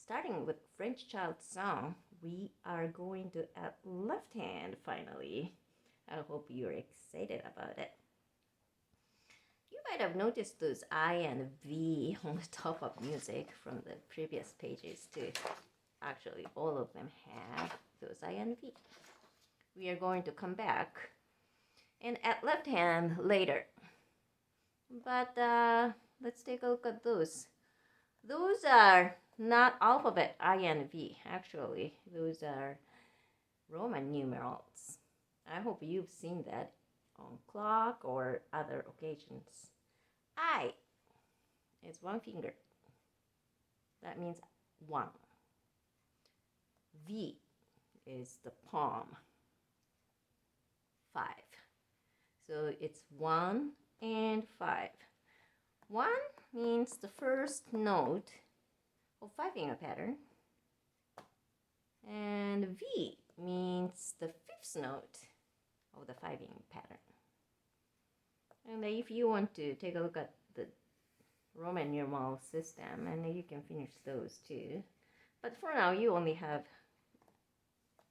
starting with French child song, we are going to add left hand finally. I hope you're excited about it. You might have noticed those I and V on the top of music from the previous pages too. Actually, all of them have those I and V. We are going to come back and add left hand later. But let's take a look at those. Those are not alphabet I and V, actually. Those are Roman numerals. I hope you've seen that on clock or other occasions. I is one finger. That means one. V is the palm. 5. So it's 1 and 5. 1 means the first note of 5-finger pattern, and V means the 5th note of the 5-finger pattern. And if you want to take a look at the Roman numeral system, and you can finish those too. But for now, you only have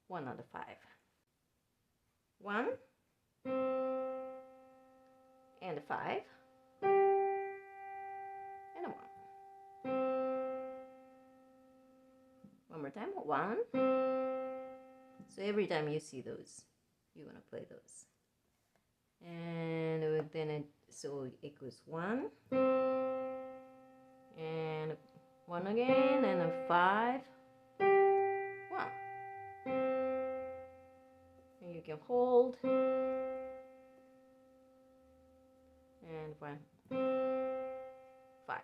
1 out of 5. 1 and 5 and a 1. One more time, 1. So every time you see those, you're gonna play those. And then so it goes 1 and 1 again, and a 5, 1. And you can hold and 1, 5.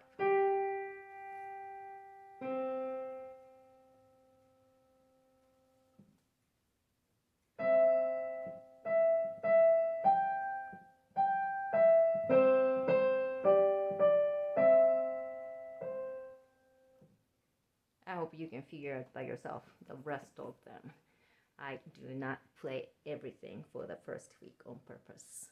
I hope you can figure out by yourself the rest of them. I do not play everything for the first week on purpose.